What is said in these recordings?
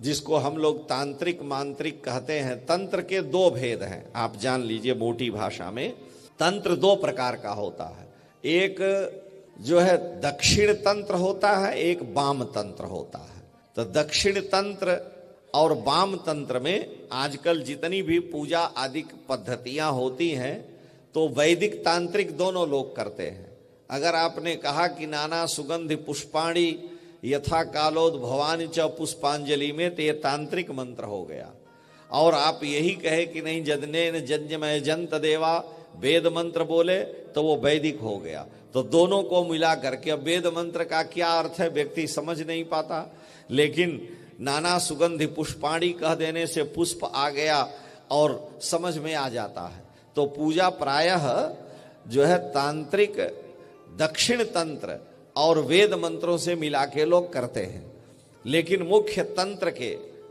जिसको हम लोग तांत्रिक मांत्रिक कहते हैं। तंत्र के दो भेद हैं, आप जान लीजिए मोटी भाषा में। तंत्र दो प्रकार का होता है, एक जो है दक्षिण तंत्र होता है, एक वाम तंत्र होता है। तो दक्षिण तंत्र और वाम तंत्र में आजकल जितनी भी पूजा आदि पद्धतियां होती हैं तो वैदिक तांत्रिक दोनों लोग करते हैं। अगर आपने कहा कि नाना सुगंधि पुष्पाणी यथा कालोद भवानी च पुष्पांजलि में, तो ये तांत्रिक मंत्र हो गया। और आप यही कहे कि नहीं जदनेन जन्यमय जंत देवा, वेद मंत्र बोले तो वो वैदिक हो गया। तो दोनों को मिला करके, अब वेद मंत्र का क्या अर्थ है व्यक्ति समझ नहीं पाता, लेकिन नाना सुगंधि पुष्पाणी कह देने से पुष्प आ गया और समझ में आ जाता है। तो पूजा प्रायः जो है तांत्रिक दक्षिण तंत्र और वेद मंत्रों से मिला के लोग करते हैं। लेकिन मुख्य तंत्र के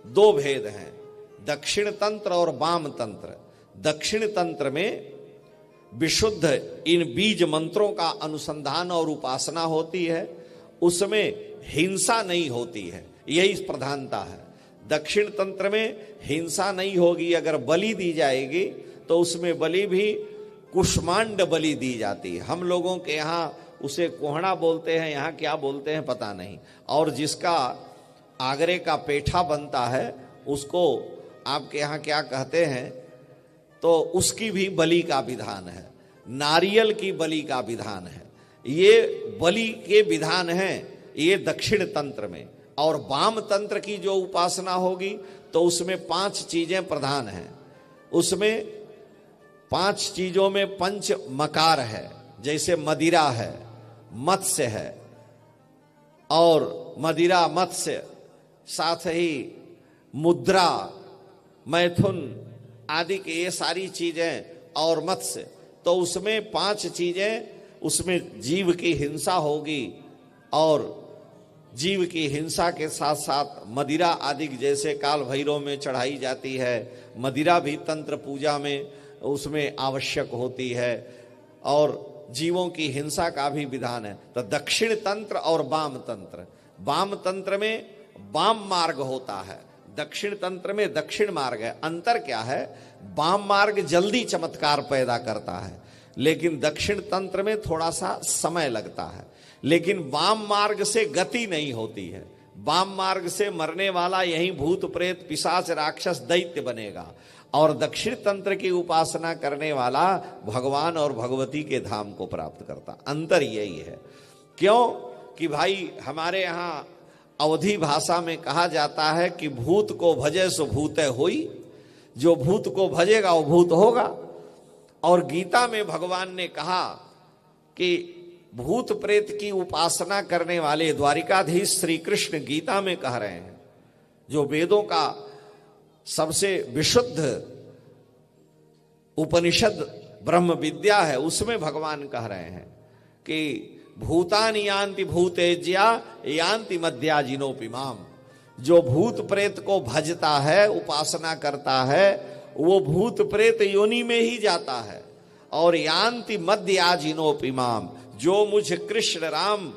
दो भेद हैं, दक्षिण तंत्र और वाम तंत्र। दक्षिण तंत्र में विशुद्ध इन बीज मंत्रों का अनुसंधान और उपासना होती है, उसमें हिंसा नहीं होती है, यही प्रधानता है। दक्षिण तंत्र में हिंसा नहीं होगी। अगर बलि दी जाएगी तो उसमें बलि भी कुष्मांड बलि दी जाती है। हम लोगों के यहाँ उसे कोहड़ा बोलते हैं, यहाँ क्या बोलते हैं पता नहीं। और जिसका आगरे का पेठा बनता है उसको आपके यहाँ क्या कहते हैं, तो उसकी भी बलि का विधान है, नारियल की बलि का विधान है। ये बलि के विधान हैं ये दक्षिण तंत्र में। और वाम तंत्र की जो उपासना होगी तो उसमें 5 चीजें प्रधान हैं। उसमें 5 चीजों में पंच मकार है, जैसे मदिरा है, मत्स्य है, और मदिरा मत्स्य, साथ ही मुद्रा, मैथुन आदि के ये सारी चीजें, और मत्स्य। तो उसमें 5 चीजें, उसमें जीव की हिंसा होगी, और जीव की हिंसा के साथ साथ मदिरा आदि जैसे काल भैरव में चढ़ाई जाती है, मदिरा भी तंत्र पूजा में उसमें आवश्यक होती है, और जीवों की हिंसा का भी विधान है। तो दक्षिण तंत्र और वाम तंत्र। वाम तंत्र में वाम मार्ग होता है, दक्षिण तंत्र में दक्षिण मार्ग है। अंतर क्या है, वाम मार्ग जल्दी चमत्कार पैदा करता है, लेकिन दक्षिण तंत्र में थोड़ा सा समय लगता है। लेकिन वाम मार्ग से गति नहीं होती है। वाम मार्ग से मरने वाला यही भूत प्रेत पिशाच राक्षस दैत्य बनेगा, और दक्षिण तंत्र की उपासना करने वाला भगवान और भगवती के धाम को प्राप्त करता। अंतर यही है। क्यों कि भाई हमारे यहाँ अवधी भाषा में कहा जाता है कि भूत को भजे सो भूते होई, जो भूत को भजेगा वो भूत होगा। और गीता में भगवान ने कहा कि भूत प्रेत की उपासना करने वाले, द्वारिकाधीश श्री कृष्ण गीता में कह रहे हैं, जो वेदों का सबसे विशुद्ध उपनिषद ब्रह्म विद्या है, उसमें भगवान कह रहे हैं कि भूतानि यान्ति भूतेज्या यान्ति मद्याजिनोपिमाम। जो भूत प्रेत को भजता है, उपासना करता है, वो भूत प्रेत योनि में ही जाता है। और यान्ति मद्याजिनोपिमाम, जो मुझ कृष्ण राम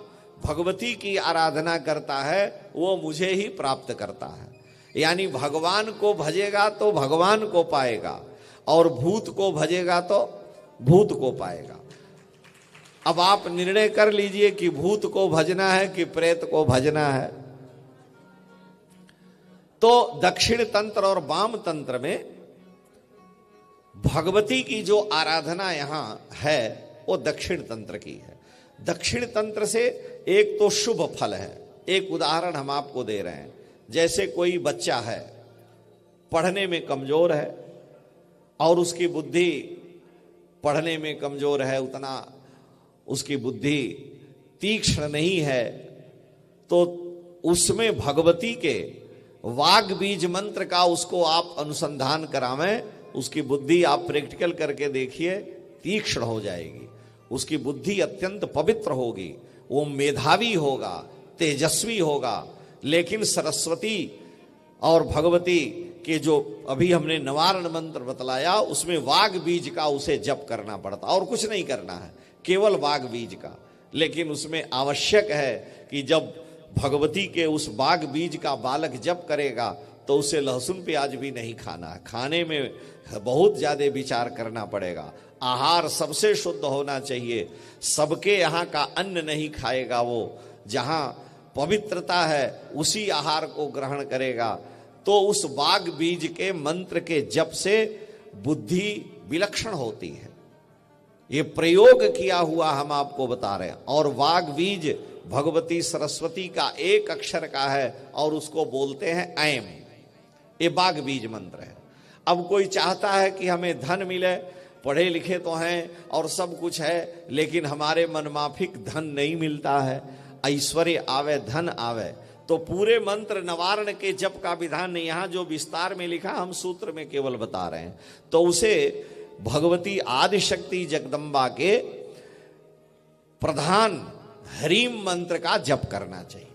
भगवती की आराधना करता है वो मुझे ही प्राप्त करता है। यानी भगवान को भजेगा तो भगवान को पाएगा, और भूत को भजेगा तो भूत को पाएगा। अब आप निर्णय कर लीजिए कि भूत को भजना है कि प्रेत को भजना है। तो दक्षिण तंत्र और वाम तंत्र में भगवती की जो आराधना यहां है वो दक्षिण तंत्र की है। दक्षिण तंत्र से एक तो शुभ फल है। एक उदाहरण हम आपको दे रहे हैं, जैसे कोई बच्चा है, पढ़ने में कमजोर है और उसकी बुद्धि पढ़ने में कमजोर है, उतना उसकी बुद्धि तीक्ष्ण नहीं है, तो उसमें भगवती के वाग बीज मंत्र का उसको आप अनुसंधान करावें, उसकी बुद्धि आप प्रैक्टिकल करके देखिए, तीक्ष्ण हो जाएगी। उसकी बुद्धि अत्यंत पवित्र होगी, वो मेधावी होगा, तेजस्वी होगा। लेकिन सरस्वती और भगवती के जो अभी हमने निवारण मंत्र बतलाया, उसमें वाग बीज का उसे जप करना पड़ता, और कुछ नहीं करना है, केवल वाग बीज का। लेकिन उसमें आवश्यक है कि जब भगवती के उस बाग बीज का बालक जप करेगा तो उसे लहसुन प्याज भी नहीं खाना है, खाने में बहुत ज्यादा विचार करना पड़ेगा। आहार सबसे शुद्ध होना चाहिए, सबके यहाँ का अन्न नहीं खाएगा, वो जहाँ पवित्रता है उसी आहार को ग्रहण करेगा। तो उस बाग बीज के मंत्र के जप से बुद्धि विलक्षण होती है। ये प्रयोग किया हुआ हम आपको बता रहे हैं। और वाग बीज भगवती सरस्वती का एक अक्षर का है और उसको बोलते हैं ऐम। ये बाग बीज मंत्र है। अब कोई चाहता है कि हमें धन मिले, पढ़े लिखे तो हैं और सब कुछ है, लेकिन हमारे मनमाफिक धन नहीं मिलता है, ऐश्वर्य आवे धन आवे, तो पूरे मंत्र नवारण के जप का विधान नहीं, यहां जो विस्तार में लिखा हम सूत्र में केवल बता रहे हैं। तो उसे भगवती आदिशक्ति जगदम्बा के प्रधान ह्रीम मंत्र का जप करना चाहिए।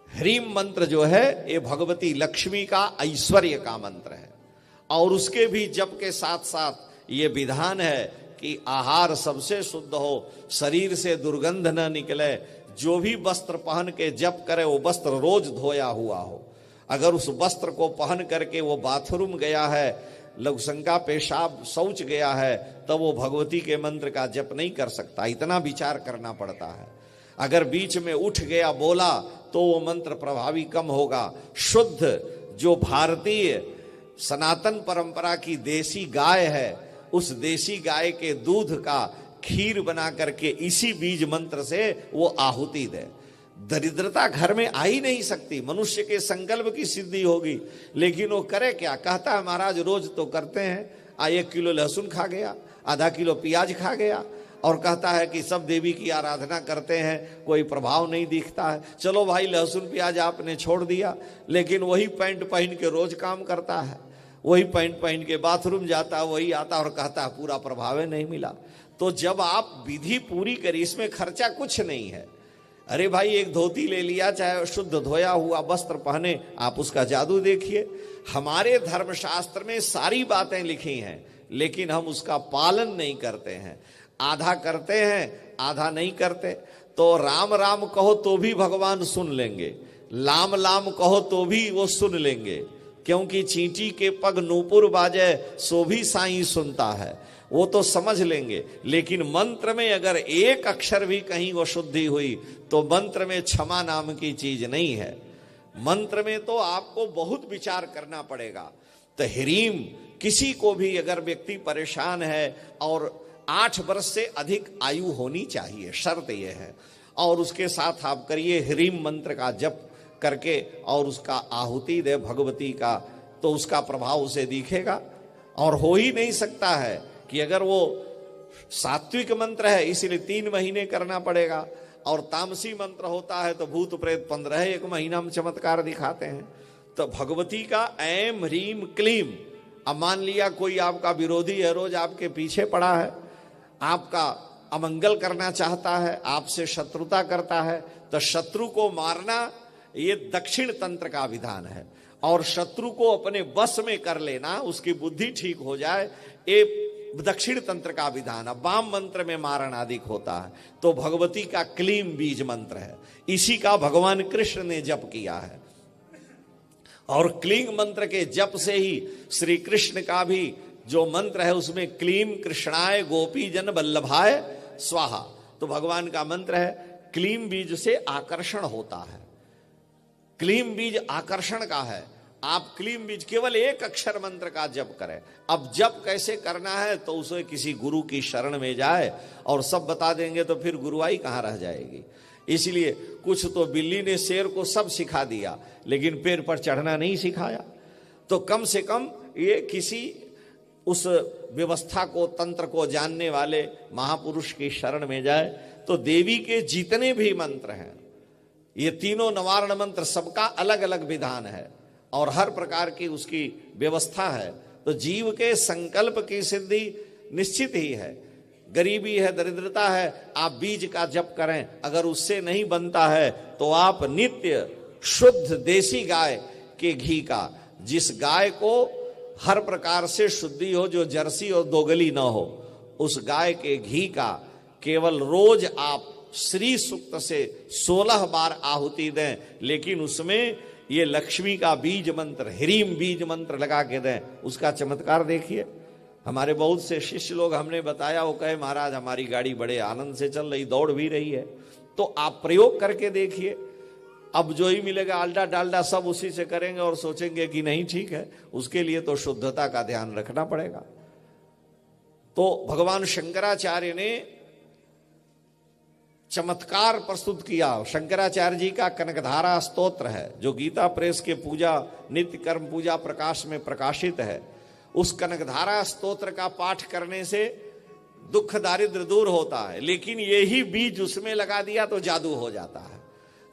ह्रीम मंत्र जो है ये भगवती लक्ष्मी का ऐश्वर्य का मंत्र है। और उसके भी जप के साथ साथ ये विधान है कि आहार सबसे शुद्ध हो, शरीर से दुर्गंध न निकले, जो भी वस्त्र पहन के जप करे वो वस्त्र रोज धोया हुआ हो। अगर उस वस्त्र को पहन करके वो बाथरूम गया है, लघुशंका पेशाब शौच गया है, तब वो भगवती के मंत्र का जप नहीं कर सकता। इतना विचार करना पड़ता है। अगर बीच में उठ गया बोला तो वो मंत्र प्रभावी कम होगा। शुद्ध जो भारतीय सनातन परंपरा की देसी गाय है, उस देसी गाय के दूध का खीर बना करके इसी बीज मंत्र से वो आहुति दे। दरिद्रता घर में आ ही नहीं सकती। मनुष्य के संकल्प की सिद्धि होगी, लेकिन वो करे क्या? कहता है महाराज रोज तो करते हैं, 1 किलो लहसुन खा गया, आधा किलो प्याज खा गया, और कहता है कि सब देवी की आराधना करते हैं, कोई प्रभाव नहीं दिखता है। चलो भाई लहसुन प्याज आपने छोड़ दिया, लेकिन वही पैंट पहन के रोज काम करता है, वही पैंट पहन के बाथरूम जाता है, वही आता और कहता है पूरा प्रभाव नहीं मिला। तो जब आप विधि पूरी करी, इसमें खर्चा कुछ नहीं है। अरे भाई एक धोती ले लिया, चाहे शुद्ध धोया हुआ वस्त्र पहने, आप उसका जादू देखिए। हमारे धर्मशास्त्र में सारी बातें लिखी हैं, लेकिन हम उसका पालन नहीं करते हैं। आधा करते हैं, आधा नहीं करते। तो राम राम कहो तो भी भगवान सुन लेंगे, लाम लाम कहो तो भी वो सुन लेंगे, क्योंकि चींटी के पग नूपुर बाजे सो भी साईं सुनता है, वो तो समझ लेंगे। लेकिन मंत्र में अगर एक अक्षर भी कहीं वो शुद्धि हुई तो मंत्र में क्षमा नाम की चीज नहीं है। मंत्र में तो आपको बहुत विचार करना पड़ेगा। तो ह्रीम, किसी को भी अगर व्यक्ति परेशान है और 8 वर्ष से अधिक आयु होनी चाहिए, शर्त यह है, और उसके साथ आप करिए ह्रीम मंत्र का जप करके और उसका आहुति दे भगवती का, तो उसका प्रभाव उसे दिखेगा। और हो ही नहीं सकता है कि अगर वो सात्विक मंत्र है इसलिए 3 महीने करना पड़ेगा, और तामसी मंत्र होता है तो भूत प्रेत 15 महीना में चमत्कार दिखाते हैं। तो भगवती का ऐम ह्रीम क्लीम। अब मान लिया कोई आपका विरोधी है, रोज आपके पीछे पड़ा है, आपका अमंगल करना चाहता है, आपसे शत्रुता करता है, तो शत्रु को मारना ये दक्षिण तंत्र का विधान है। और शत्रु को अपने वश में कर लेना, उसकी बुद्धि ठीक हो जाए, ये दक्षिण तंत्र का विधान है। वाम मंत्र में मारण अधिक होता है। तो भगवती का क्लीम बीज मंत्र है, इसी का भगवान कृष्ण ने जप किया है। और क्लीम मंत्र के जप से ही श्री कृष्ण का भी जो मंत्र है उसमें क्लीम कृष्णाय गोपी जन वल्लभाय स्वाहा, तो भगवान का मंत्र है। क्लीम बीज से आकर्षण होता है, क्लीम बीज आकर्षण का है। आप क्लीम बीज केवल एक अक्षर मंत्र का जप करें। अब जप कैसे करना है तो उसे किसी गुरु की शरण में जाए, और सब बता देंगे तो फिर गुरुआई कहाँ रह जाएगी। इसलिए कुछ तो बिल्ली ने शेर को सब सिखा दिया, लेकिन पेड़ पर चढ़ना नहीं सिखाया। तो कम से कम ये किसी उस व्यवस्था को, तंत्र को जानने वाले महापुरुष की शरण में जाए। तो देवी के जितने भी मंत्र हैं, ये तीनों निवारण मंत्र, सबका अलग अलग विधान है और हर प्रकार की उसकी व्यवस्था है। तो जीव के संकल्प की सिद्धि निश्चित ही है। गरीबी है, दरिद्रता है, आप बीज का जप करें। अगर उससे नहीं बनता है तो आप नित्य शुद्ध देसी गाय के घी का, जिस गाय को हर प्रकार से शुद्धि हो, जो जर्सी और दोगली ना हो, उस गाय के घी का केवल रोज आप श्री सूक्त से 16 बार आहुति दें, लेकिन उसमें ये लक्ष्मी का बीज मंत्र, ह्रीम बीज मंत्र लगा के दें। उसका चमत्कार देखिए। हमारे बहुत से शिष्य लोग, हमने बताया, वो कहे महाराज हमारी गाड़ी बड़े आनंद से चल रही, दौड़ भी रही है। तो आप प्रयोग करके देखिए। अब जो ही मिलेगा आल्टा डाल्डा सब उसी से करेंगे और सोचेंगे कि नहीं ठीक है। उसके लिए तो शुद्धता का ध्यान रखना पड़ेगा। तो भगवान शंकराचार्य ने चमत्कार प्रस्तुत किया। शंकराचार्य जी का कनकधारा स्तोत्र है, जो गीता प्रेस के पूजा नित्य कर्म पूजा प्रकाश में प्रकाशित है। उस कनकधारा स्तोत्र का पाठ करने से दुख दारिद्र दूर होता है, लेकिन यही बीज उसमें लगा दिया तो जादू हो जाता है।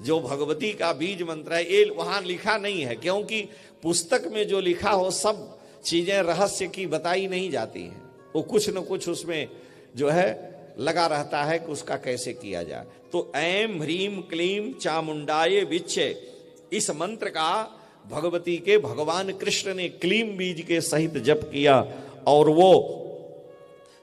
जो भगवती का बीज मंत्र है, ये वहां लिखा नहीं है, क्योंकि पुस्तक में जो लिखा हो सब चीजें रहस्य की बताई नहीं जाती हैं। वो कुछ न कुछ उसमें जो है लगा रहता है कि उसका कैसे किया जाए। तो ऐम ह्रीम क्लीम चामुंडाये विच्चे, इस मंत्र का भगवती के भगवान कृष्ण ने क्लीम बीज के सहित जप किया, और वो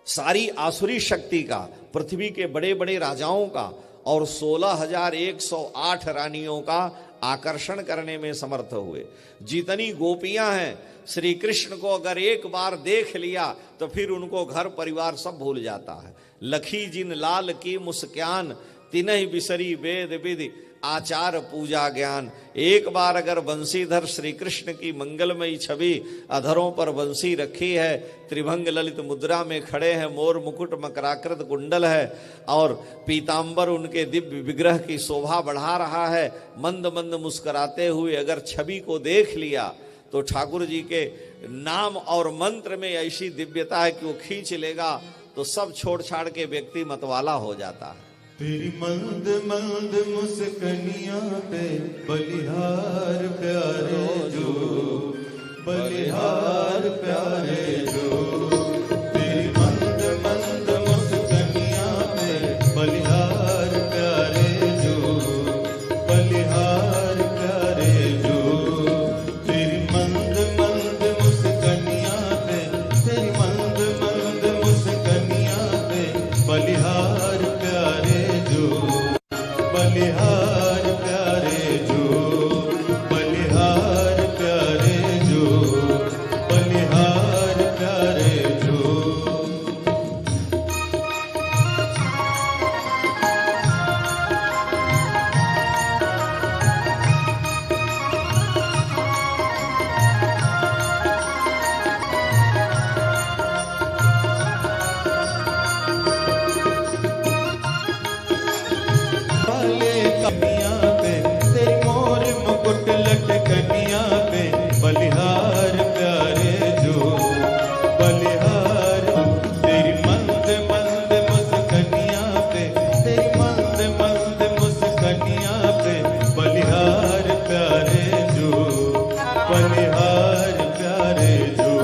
सारी आसुरी शक्ति का, पृथ्वी के बड़े बड़े राजाओं का और 16,108 रानियों का आकर्षण करने में समर्थ हुए। जितनी गोपियां हैं, श्री कृष्ण को अगर एक बार देख लिया तो फिर उनको घर परिवार सब भूल जाता है। लखी जिन लाल की मुस्कान, तिनहि बिसरी वेद विधि आचार पूजा ज्ञान। एक बार अगर बंसीधर श्री कृष्ण की मंगलमयी छवि, अधरों पर बंसी रखी है, त्रिभंग ललित मुद्रा में खड़े हैं, मोर मुकुट मकराकृत कुंडल है और पीतांबर उनके दिव्य विग्रह की शोभा बढ़ा रहा है, मंद मंद मुस्कुराते हुए अगर छवि को देख लिया तो ठाकुर जी के नाम और मंत्र में ऐसी दिव्यता है कि वो खींच लेगा तो सब छोड़ छाड़ के व्यक्ति मतवाला हो जाता है। तेरी मंद मंद मुस्कनिया पे बलिहार प्यारे जो, बलिहार प्यारे जो। तेरी मंद मंद मुस्कनिया पे बलिहार प्यारे जो, बलिहार प्यारे जो। तेरी मंद मंद मुस्कनिया पे, तेरी मंद मंद मुस्कनिया पे बलिहार प्यारे जो, बलिहार प्यारे जो, बलिहार प्यारे जो, बलिहार प्यारे जो। कनिया पे तेरी मोर मुकुट लटकनिया पे बलिहार प्यारे जो, बलिहार। तेरी मंद मंद मुस्कनिया पे, तेरी मंद मंद मुस्कनिया पे बलिहार प्यारे जो, बलिहार प्यारे जो।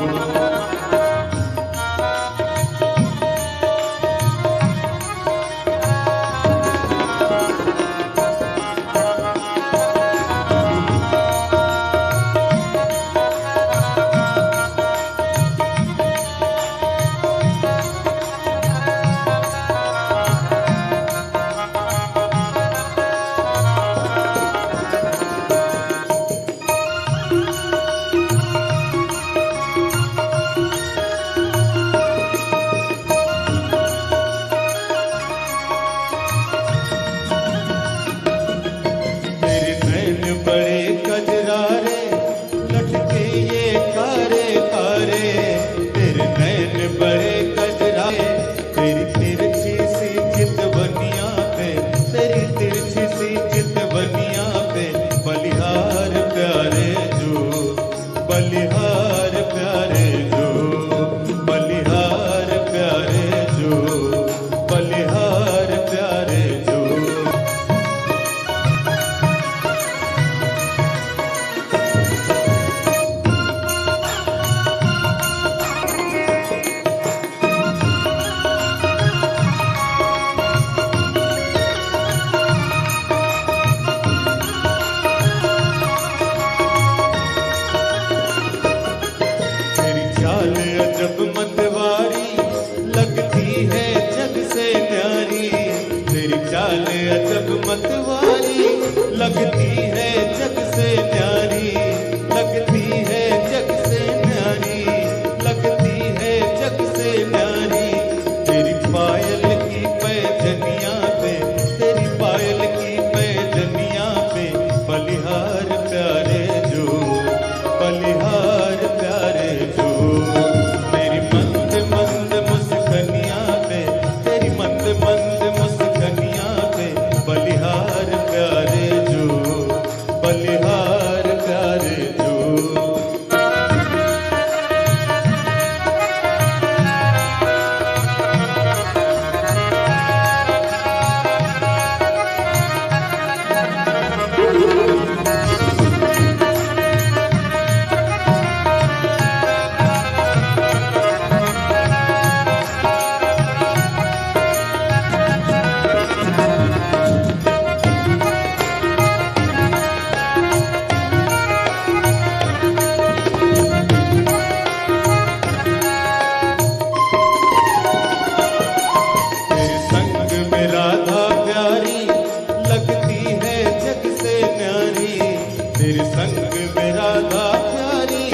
राधा प्यारी,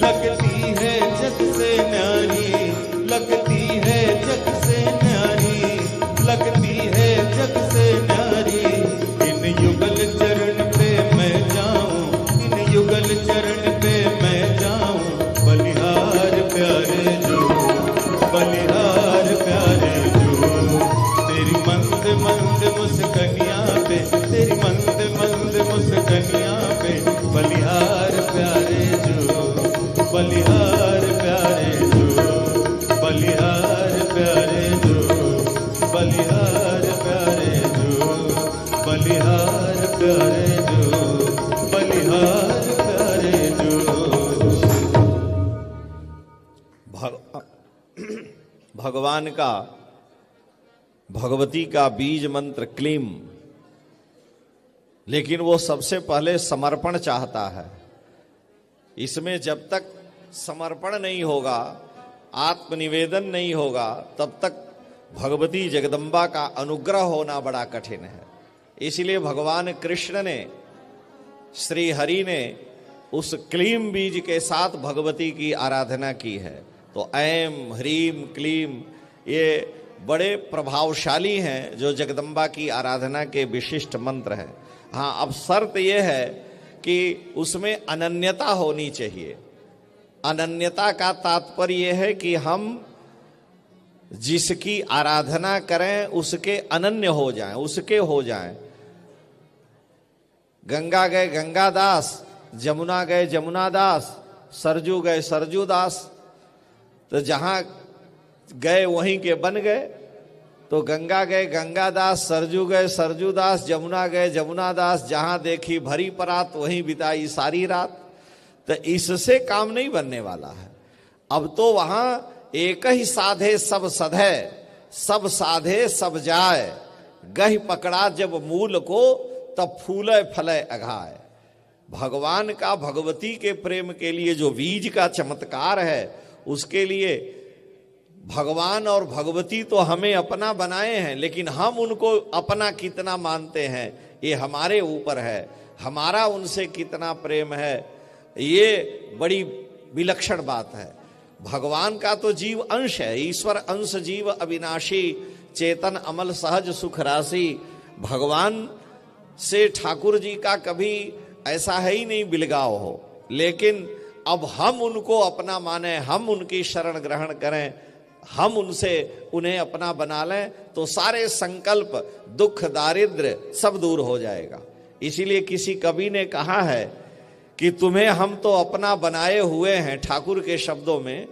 लगती है जग से न्यारी, लगती है जग से न्यारी, लगती है जग से न्यारी। इन युगल चरण पे मैं जाऊं, इन युगल चरण पे मैं जाऊं, बलिहार प्यारे जो, बलिहार प्यारे जो। तेरी मंद मंद मुस्कनिया पे, तेरी मंद मंद मुस्कनिया पे, बलिहार प्यारे जो, बलिहार प्यारे जो, बलिहार प्यारे जो, बलिहार प्यारे जो, बलिहार प्यारे जो, बलिहार प्यारे जो। भगवान का, भगवती का बीज मंत्र क्लीम, लेकिन वो सबसे पहले समर्पण चाहता है। इसमें जब तक समर्पण नहीं होगा, आत्मनिवेदन नहीं होगा, तब तक भगवती जगदम्बा का अनुग्रह होना बड़ा कठिन है। इसलिए भगवान कृष्ण ने, श्री हरि ने उस क्लीम बीज के साथ भगवती की आराधना की है। तो ऐम ह्रीम क्लीम ये बड़े प्रभावशाली हैं, जो जगदम्बा की आराधना के विशिष्ट मंत्र हैं। हाँ, अब शर्त यह है कि उसमें अनन्यता होनी चाहिए। अनन्यता का तात्पर्य यह है कि हम जिसकी आराधना करें उसके अनन्य हो जाएं, उसके हो जाएं। गंगा गए गंगादास, जमुना गए जमुनादास, सरजू गए सरजूदास। तो जहां गए वहीं के बन गए। तो गंगा गए गंगादास, सरजू गए सरजूदास, जमुना गए जमुनादास, जहां देखी भरी परात वहीं बिताई सारी रात। तो इससे काम नहीं बनने वाला है। अब तो वहां एक ही साधे सब सधे, सब साधे सब जाए, गह पकड़ा जब मूल को, तब फूले फले अघाए। भगवान का भगवती के प्रेम के लिए जो बीज का चमत्कार है, उसके लिए भगवान और भगवती तो हमें अपना बनाए हैं, लेकिन हम उनको अपना कितना मानते हैं ये हमारे ऊपर है। हमारा उनसे कितना प्रेम है ये बड़ी विलक्षण बात है। भगवान का तो जीव अंश है, ईश्वर अंश जीव अविनाशी, चेतन अमल सहज सुख राशि। भगवान से ठाकुर जी का कभी ऐसा है ही नहीं बिलगाव हो, लेकिन अब हम उनको अपना माने, हम उनकी शरण ग्रहण करें, हम उनसे उन्हें अपना बना लें, तो सारे संकल्प दुख दारिद्र सब दूर हो जाएगा। इसीलिए किसी कवि ने कहा है कि तुम्हें हम तो अपना बनाए हुए हैं, ठाकुर के शब्दों में,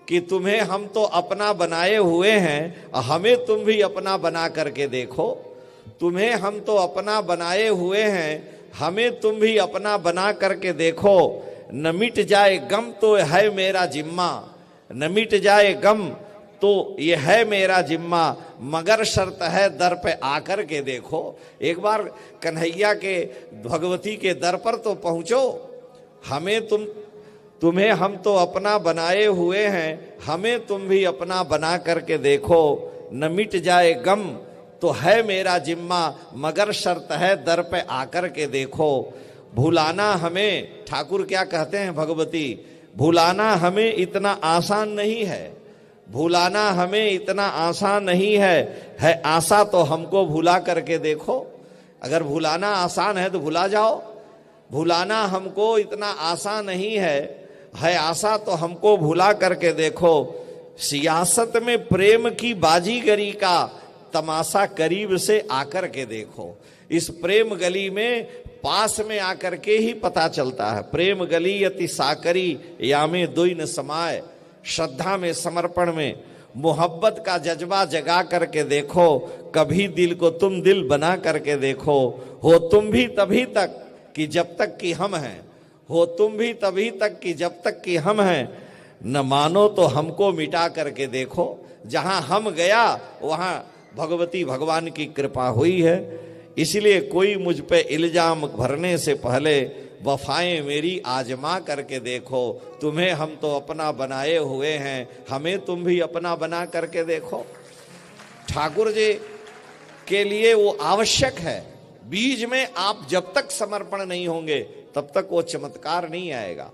कि तुम्हें हम तो अपना बनाए हुए हैं, हमें तुम भी अपना बना करके देखो। तुम्हें हम तो अपना बनाए हुए हैं, हमें तुम भी अपना बना करके देखो। न मिट जाए गम तो है मेरा जिम्मा, न मिट जाए गम तो ये है मेरा जिम्मा, मगर शर्त है दर पे आकर के देखो। एक बार कन्हैया के भगवती के दर पर तो पहुंचो। हमें तुम्हें हम तो अपना बनाए हुए हैं, हमें तुम भी अपना बना करके देखो। न मिट जाए गम तो है मेरा जिम्मा, मगर शर्त है दर पे आकर के देखो। भुलाना हमें, ठाकुर क्या कहते हैं भगवती, भुलाना हमें इतना आसान नहीं है, भुलाना हमें इतना आसान नहीं है आशा तो हमको भुला करके देखो। अगर भुलाना आसान है तो भुला जाओ। भुलाना हमको इतना आसान नहीं है आशा तो हमको भुला करके देखो। सियासत में प्रेम की बाजीगरी का तमाशा करीब से आकर के देखो। इस प्रेम गली में पास में आकर के ही पता चलता है। प्रेम गली अति साकरी यामे दुई न समाए। श्रद्धा में, समर्पण में, मोहब्बत का जज्बा जगा करके देखो। कभी दिल को तुम दिल बना करके देखो। हो तुम भी तभी तक कि जब तक कि हम हैं, हो तुम भी तभी तक कि जब तक कि हम हैं। न मानो तो हमको मिटा करके देखो। जहां हम गया वहां भगवती भगवान की कृपा हुई है। इसलिए कोई मुझ पे इल्जाम भरने से पहले वफाएं मेरी आजमा करके देखो। तुम्हें हम तो अपना बनाए हुए हैं, हमें तुम भी अपना बना करके देखो। ठाकुर जी के लिए वो आवश्यक है बीज में आप जब तक समर्पण नहीं होंगे तब तक वो चमत्कार नहीं आएगा।